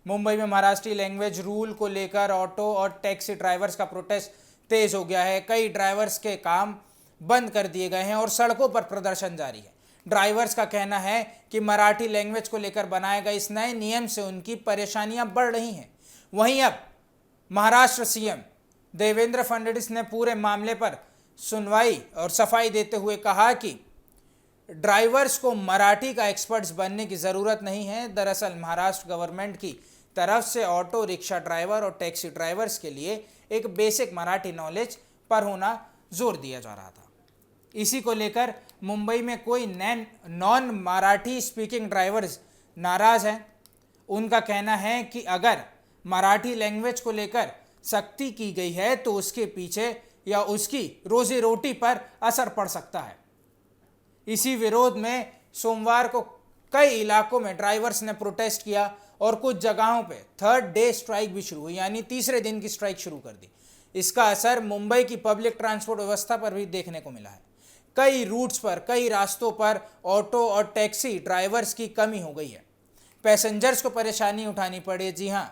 मुंबई में महाराष्ट्री language rule को लेकर ऑटो और टैक्सी ड्राइवर्स का प्रोटेस्ट तेज हो गया है। कई ड्राइवर्स के काम बंद कर दिए गए हैं और सड़कों पर प्रदर्शन जारी है। ड्राइवर्स का कहना है कि मराठी लैंग्वेज को लेकर बनाए गए इस नए नियम से उनकी परेशानियां बढ़ रही हैं। वहीं अब महाराष्ट्र सीएम देवेंद्र फडणवीस ने पूरे मामले पर सुनवाई और सफाई देते हुए कहा कि ड्राइवर्स को मराठी का एक्सपर्ट्स बनने की ज़रूरत नहीं है। दरअसल महाराष्ट्र गवर्नमेंट की तरफ से ऑटो रिक्शा ड्राइवर और टैक्सी ड्राइवर्स के लिए एक बेसिक मराठी नॉलेज पर होना जोर दिया जा रहा था। इसी को लेकर मुंबई में कोई नॉन मराठी स्पीकिंग ड्राइवर्स नाराज़ हैं। उनका कहना है कि अगर मराठी लैंग्वेज को लेकर सख्ती की गई है तो उसके पीछे या उसकी रोजी रोटी पर असर पड़ सकता है। इसी विरोध में सोमवार को कई इलाकों में ड्राइवर्स ने प्रोटेस्ट किया और कुछ जगहों पे थर्ड डे स्ट्राइक भी शुरू हुई, यानी तीसरे दिन की स्ट्राइक शुरू कर दी। इसका असर मुंबई की पब्लिक ट्रांसपोर्ट व्यवस्था पर भी देखने को मिला है। कई रूट्स पर, कई रास्तों पर ऑटो और टैक्सी ड्राइवर्स की कमी हो गई है। पैसेंजर्स को परेशानी उठानी पड़ी। जी हाँ,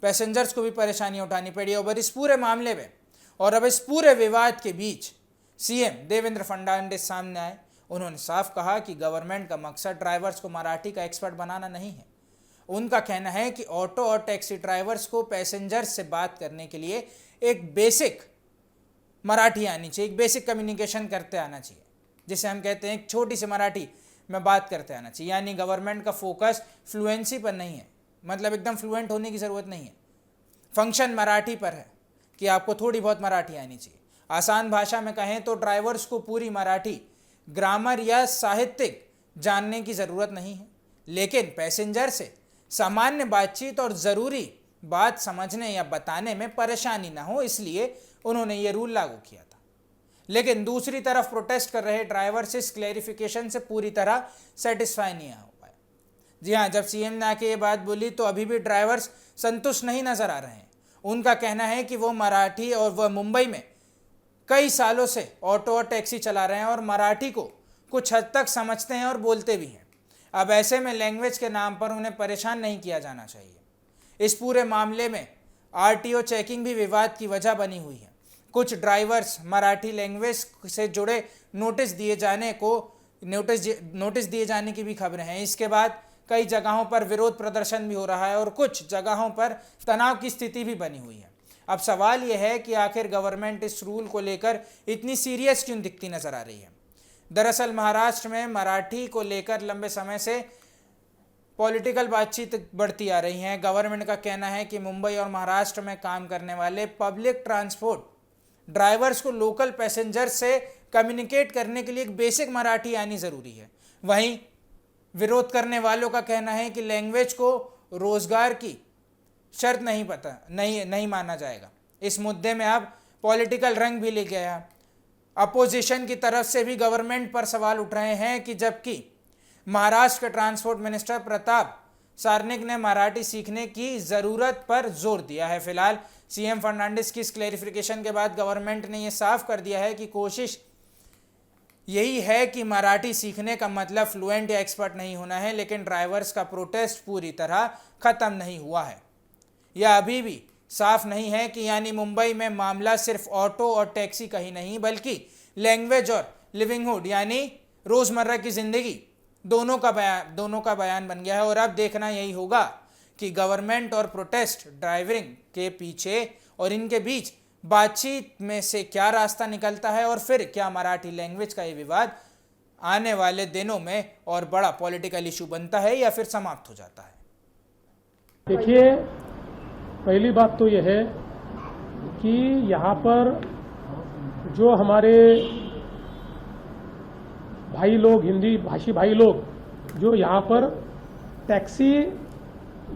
पैसेंजर्स को भी परेशानी उठानी पड़ी। और इस पूरे मामले में और अब इस पूरे विवाद के बीच सीएम देवेंद्र फडणवीस सामने आए। उन्होंने साफ कहा कि गवर्नमेंट का मकसद ड्राइवर्स को मराठी का एक्सपर्ट बनाना नहीं है। उनका कहना है कि ऑटो और टैक्सी ड्राइवर्स को पैसेंजर्स से बात करने के लिए एक बेसिक मराठी आनी चाहिए, एक बेसिक कम्युनिकेशन करते आना चाहिए, जिसे हम कहते हैं एक छोटी सी मराठी में बात करते आना चाहिए। यानी गवर्नमेंट का फोकस फ्लुएंसी पर नहीं है, मतलब एकदम फ्लुएंट होने की ज़रूरत नहीं है। फंक्शन मराठी पर है कि आपको थोड़ी बहुत मराठी आनी चाहिए। आसान भाषा में कहें तो ड्राइवर्स को पूरी मराठी ग्रामर या साहित्यिक जानने की ज़रूरत नहीं है, लेकिन पैसेंजर से सामान्य बातचीत और ज़रूरी बात समझने या बताने में परेशानी ना हो, इसलिए उन्होंने ये रूल लागू किया था। लेकिन दूसरी तरफ प्रोटेस्ट कर रहे ड्राइवर्स इस क्लैरिफिकेशन से पूरी तरह सेटिस्फाई नहीं हो पाए। जी हाँ, जब सीएम ने आके ये बात बोली तो अभी भी ड्राइवर्स संतुष्ट नहीं नजर आ रहे हैं। उनका कहना है कि वो मराठी और वह मुंबई में कई सालों से ऑटो और टैक्सी चला रहे हैं और मराठी को कुछ हद तक समझते हैं और बोलते भी हैं। अब ऐसे में लैंग्वेज के नाम पर उन्हें परेशान नहीं किया जाना चाहिए। इस पूरे मामले में आरटीओ चेकिंग भी विवाद की वजह बनी हुई है। कुछ ड्राइवर्स मराठी लैंग्वेज से जुड़े नोटिस दिए जाने की भी खबरें हैं। इसके बाद कई जगहों पर विरोध प्रदर्शन भी हो रहा है और कुछ जगहों पर तनाव की स्थिति भी बनी हुई है। अब सवाल यह है कि आखिर गवर्नमेंट इस रूल को लेकर इतनी सीरियस क्यों दिखती नजर आ रही है। दरअसल महाराष्ट्र में मराठी को लेकर लंबे समय से पॉलिटिकल बातचीत बढ़ती आ रही है। गवर्नमेंट का कहना है कि मुंबई और महाराष्ट्र में काम करने वाले पब्लिक ट्रांसपोर्ट ड्राइवर्स को लोकल पैसेंजर से कम्युनिकेट करने के लिए एक बेसिक मराठी आनी ज़रूरी है। वहीं विरोध करने वालों का कहना है कि लैंग्वेज को रोजगार की शर्त नहीं माना जाएगा। इस मुद्दे में अब पॉलिटिकल रंग भी ले गया। अपोजिशन की तरफ से भी गवर्नमेंट पर सवाल उठ रहे हैं कि जबकि महाराष्ट्र के ट्रांसपोर्ट मिनिस्टर प्रताप सारनिक ने मराठी सीखने की ज़रूरत पर जोर दिया है। फिलहाल सीएम फडणवीस की इस क्लैरिफिकेशन के बाद गवर्नमेंट ने यह साफ कर दिया है कि कोशिश यही है कि मराठी सीखने का मतलब फ्लुएंट या एक्सपर्ट नहीं होना है, लेकिन ड्राइवर्स का प्रोटेस्ट पूरी तरह ख़त्म नहीं हुआ है। यह अभी भी साफ नहीं है कि यानी मुंबई में मामला सिर्फ ऑटो और टैक्सी का ही नहीं, बल्कि लैंग्वेज और लिविंगहुड यानी रोज़मर्रा की ज़िंदगी दोनों का बयान बन गया है। और अब देखना यही होगा कि गवर्नमेंट और प्रोटेस्ट ड्राइविंग के पीछे और इनके बीच बातचीत में से क्या रास्ता निकलता है और फिर क्या मराठी लैंग्वेज का ये विवाद आने वाले दिनों में और बड़ा पॉलिटिकल इशू बनता है या फिर समाप्त हो जाता है। देखिए, पहली बात तो यह है कि यहाँ पर जो हमारे भाई लोग, हिंदी भाषी भाई लोग जो यहाँ पर टैक्सी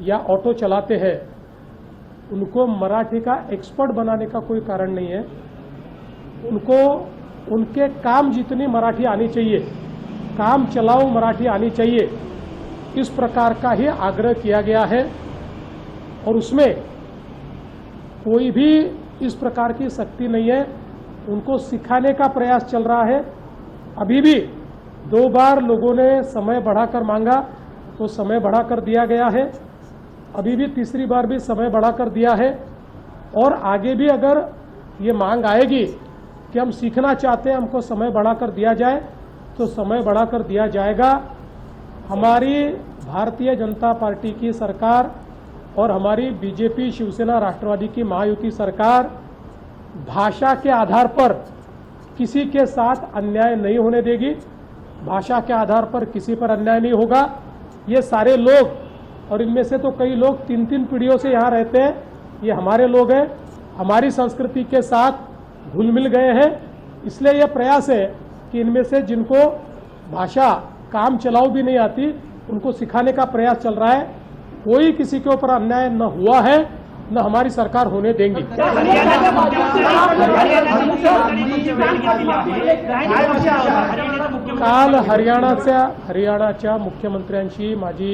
या ऑटो चलाते हैं, उनको मराठी का एक्सपर्ट बनाने का कोई कारण नहीं है। उनको उनके काम जितनी मराठी आनी चाहिए, काम चलाओ मराठी आनी चाहिए, इस प्रकार का ही आग्रह किया गया है। और उसमें कोई भी इस प्रकार की सख्ती नहीं है। उनको सिखाने का प्रयास चल रहा है। अभी भी 2 बार लोगों ने समय बढ़ाकर मांगा तो समय बढ़ाकर दिया गया है। अभी भी तीसरी बार भी समय बढ़ाकर दिया है और आगे भी अगर ये मांग आएगी कि हम सीखना चाहते हैं, हमको समय बढ़ाकर दिया जाए, तो समय बढ़ाकर दिया जाएगा। हमारी भारतीय जनता पार्टी की सरकार और हमारी बीजेपी, शिवसेना, राष्ट्रवादी की महायुति सरकार भाषा के आधार पर किसी के साथ अन्याय नहीं होने देगी। भाषा के आधार पर किसी पर अन्याय नहीं होगा। ये सारे लोग, और इनमें से तो कई लोग 3-3 पीढ़ियों से यहाँ रहते हैं, ये हमारे लोग हैं, हमारी संस्कृति के साथ घुल मिल गए हैं। इसलिए यह प्रयास है कि इनमें से जिनको भाषा काम चलाऊ भी नहीं आती, उनको सिखाने का प्रयास चल रहा है। कोई किसी के ऊपर अन्याय न हुआ है, न हमारी सरकार होने देंगी। काल हरियाणाच्या मुख्यमंत्र्यांशी माझी